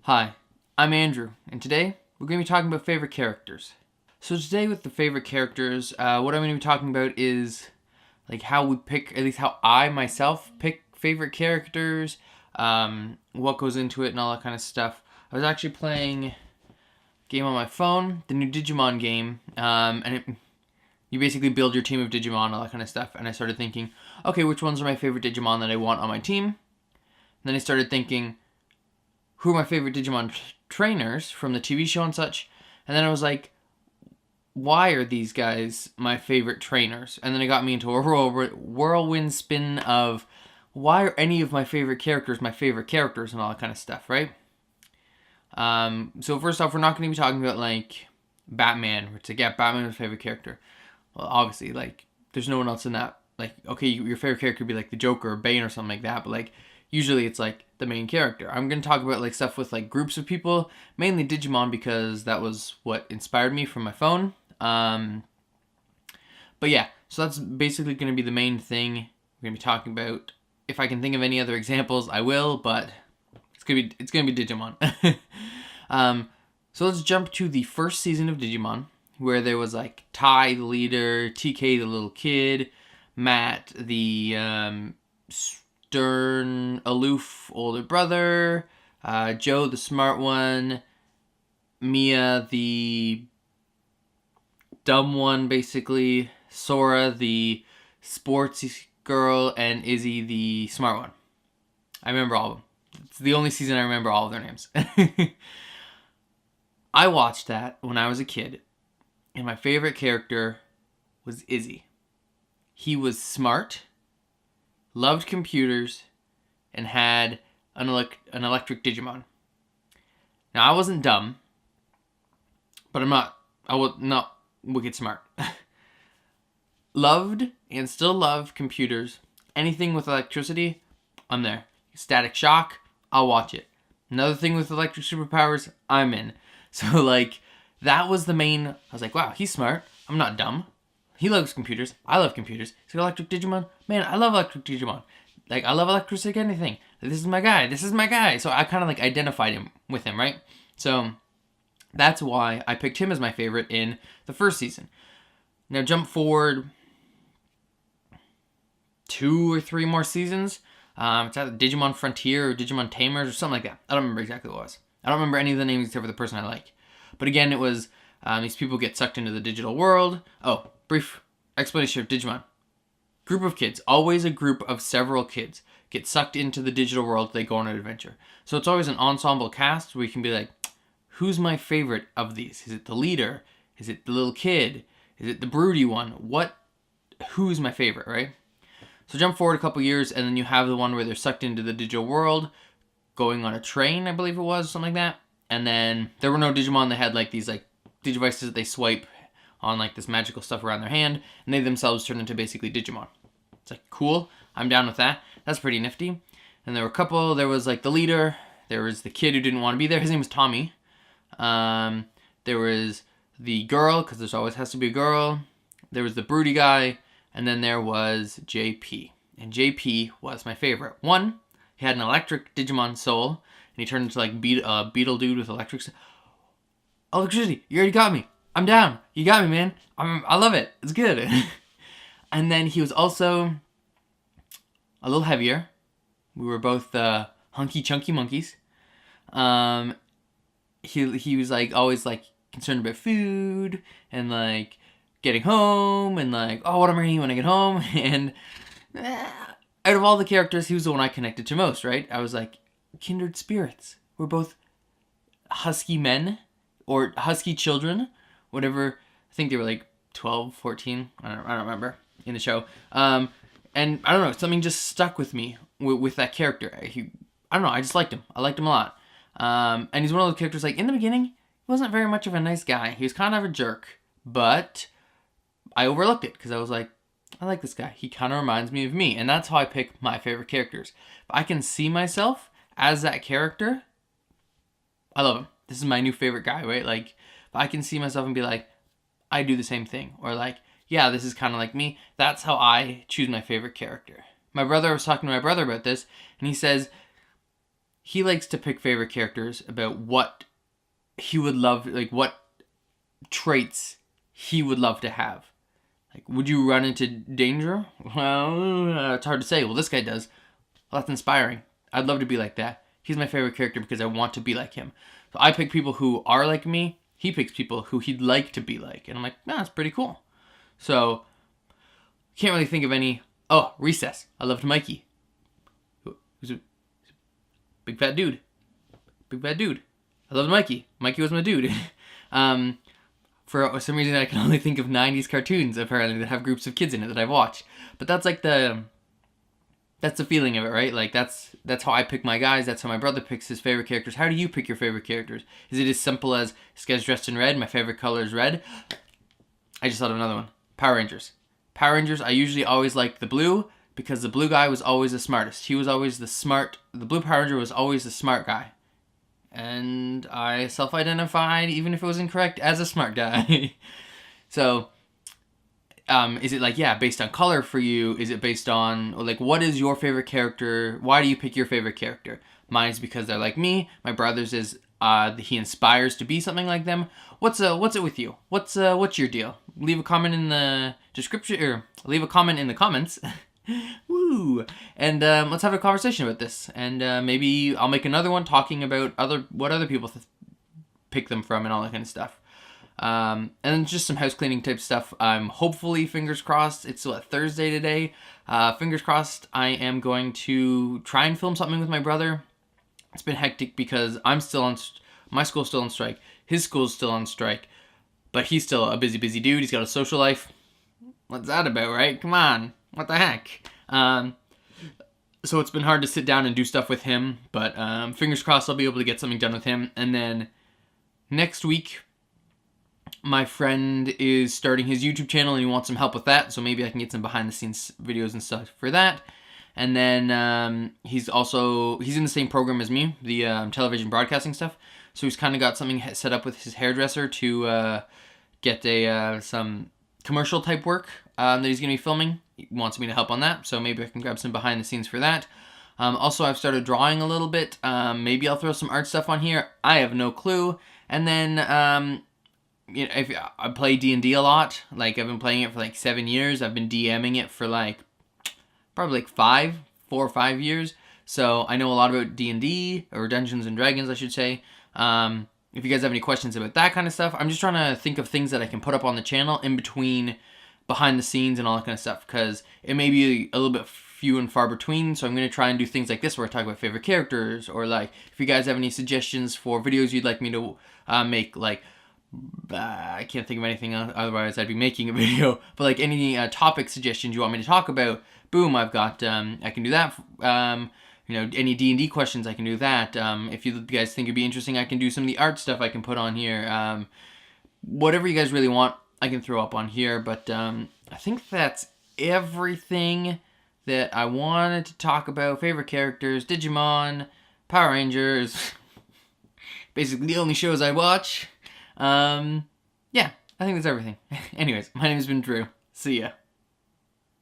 Hi, I'm Andrew, and today we're going to be talking about favorite characters. So today with the favorite characters, what I'm going to be talking about is like how we pick, at least how I myself pick favorite characters, what goes into it and all that kind of stuff. I was actually playing a game on my phone, the new Digimon game, you basically build your team of Digimon, all that kind of stuff, and I started thinking, okay, which ones are my favorite Digimon that I want on my team? And then I started thinking, who are my favorite Digimon trainers from the TV show and such? And then I was like, why are these guys my favorite trainers? And then it got me into a whirlwind spin of why are any of my favorite characters and all that kind of stuff, right? So first off, we're not going to be talking about like Batman. It's like, yeah, Batman is my favorite character. Well, obviously, like, there's no one else in that. Like, okay, your favorite character would be like the Joker or Bane or something like that, but like, usually it's like the main character. I'm going to talk about like stuff with like groups of people, mainly Digimon because that was what inspired me from my phone. But yeah, so that's basically going to be the main thing we're going to be talking about. If I can think of any other examples, I will, but it's going to be Digimon. So let's jump to the first season of Digimon, where there was like Tai, the leader, TK, the little kid, Matt, the stern, aloof older brother, Joe, the smart one, Mia, the dumb one, basically, Sora, the sportsy girl, and Izzy, the smart one. I remember all of them. It's the only season I remember all of their names. I watched that when I was a kid, and my favorite character was Izzy. He was smart, loved computers, and had an electric Digimon. Now, I wasn't dumb, but I was not wicked smart. Loved and still love computers. Anything with electricity, I'm there. Static Shock, I'll watch it. Another thing with electric superpowers, I'm in. So, like, that was the main. I was like, wow, he's smart. I'm not dumb. He loves computers. I love computers. He's got electric Digimon. Man, I love electric Digimon. Like, I love electric anything. This is my guy. This is my guy. So I kind of, like, identified him with him, right? So that's why I picked him as my favorite in the first season. Now, jump forward 2 or 3 more seasons. It's either Digimon Frontier or Digimon Tamers or something like that. I don't remember exactly what it was. I don't remember any of the names except for the person I like. But again, it was these people get sucked into the digital world. Oh, brief explanation of Digimon. Group of kids, always a group of several kids, get sucked into the digital world. They go on an adventure. So it's always an ensemble cast where you can be like, who's my favorite of these? Is it the leader? Is it the little kid? Is it the broody one? Who's my favorite, right? So jump forward a couple years, and then you have the one where they're sucked into the digital world, going on a train, I believe it was, something like that. And then there were no Digimon. They had like these like Digivices that they swipe on like this magical stuff around their hand, and they themselves turn into basically Digimon. It's like, cool, I'm down with that. That's pretty nifty. And there were a couple. There was like the leader. There was the kid who didn't want to be there. His name was Tommy. There was the girl, because there's always has to be a girl. There was the broody guy. And then there was JP. And JP was my favorite. One, he had an electric Digimon soul, and he turned into like beetle dude with electricity. You already got me. I'm down. You got me, man. I love it. It's good. And then he was also a little heavier. We were both hunky chunky monkeys. He was like always like concerned about food and like getting home and like, oh, what am I gonna eat when I get home? And out of all the characters, he was the one I connected to most, right? I was like, kindred spirits. We're both husky men or husky children, whatever. I think they were like 12, 14. I don't remember in the show. And I don't know, something just stuck with me with that character. I don't know, I just liked him. I liked him a lot. And he's one of those characters, like, in the beginning, he wasn't very much of a nice guy. He was kind of a jerk, but I overlooked it because I was like, I like this guy. He kind of reminds me of me. And that's how I pick my favorite characters. If I can see myself as that character, I love him. This is my new favorite guy, right? Like, if I can see myself and be like, I do the same thing. Or like, yeah, this is kind of like me. That's how I choose my favorite character. I was talking to my brother about this, and he says, he likes to pick favorite characters about what he would love, like what traits he would love to have. Like, would you run into danger? Well, it's hard to say. Well, this guy does. Well, that's inspiring. I'd love to be like that. He's my favorite character because I want to be like him. So I pick people who are like me. He picks people who he'd like to be like. And I'm like, that's pretty cool. So, can't really think of any. Oh, Recess. I loved Mikey. Who's a big fat dude. Big fat dude. I loved Mikey. Mikey was my dude. For some reason, I can only think of 90s cartoons, apparently, that have groups of kids in it that I've watched. But that's like that's the feeling of it, right? Like, that's how I pick my guys. That's how my brother picks his favorite characters. How do you pick your favorite characters? Is it as simple as, this guy's dressed in red, my favorite color is red? I just thought of another one. Power Rangers. Power Rangers, I usually always liked the blue, because the blue guy was always the smartest. He was always the blue Power Ranger was always the smart guy. And I self-identified, even if it was incorrect, as a smart guy. So, is it like, based on color for you? Is it based on, like, what is your favorite character? Why do you pick your favorite character? Mine is because they're like me. My brother's is, he inspires to be something like them. What's it with you? What's your deal? Leave a comment in the description, or leave a comment in the comments. Woo! And let's have a conversation about this. And maybe I'll make another one talking about what other people pick them from and all that kind of stuff. And then just some house cleaning type stuff. Hopefully, fingers crossed, it's Thursday today. Fingers crossed, I am going to try and film something with my brother. It's been hectic because I'm still on, my school's still on strike. His school's still on strike. But he's still a busy dude. He's got a social life. What's that about, right? Come on. What the heck? So it's been hard to sit down and do stuff with him, but fingers crossed I'll be able to get something done with him. And then next week, my friend is starting his YouTube channel and he wants some help with that, so maybe I can get some behind the scenes videos and stuff for that. And then he's in the same program as me, the television broadcasting stuff, so he's kind of got something set up with his hairdresser to get some commercial type work that he's going to be filming. He wants me to help on that, so maybe I can grab some behind the scenes for that. Also, I've started drawing a little bit. Maybe I'll throw some art stuff on here. I have no clue. And then, if I play D&D a lot. Like, I've been playing it for like 7 years. I've been DMing it for like probably like 4 or 5 years. So I know a lot about D&D, or Dungeons and Dragons, I should say. If you guys have any questions about that kind of stuff, I'm just trying to think of things that I can put up on the channel in between behind the scenes and all that kind of stuff, because it may be a little bit few and far between. So I'm going to try and do things like this where I talk about favorite characters, or like if you guys have any suggestions for videos you'd like me to make, like I can't think of anything else, otherwise I'd be making a video, but like any topic suggestions you want me to talk about, boom, I've got I can do that. Any D&D questions, I can do that. If you guys think it'd be interesting, I can do some of the art stuff I can put on here. Whatever you guys really want, I can throw up on here. But I think that's everything that I wanted to talk about. Favorite characters, Digimon, Power Rangers. Basically the only shows I watch. Yeah, I think that's everything. Anyways, my name has been Drew. See ya.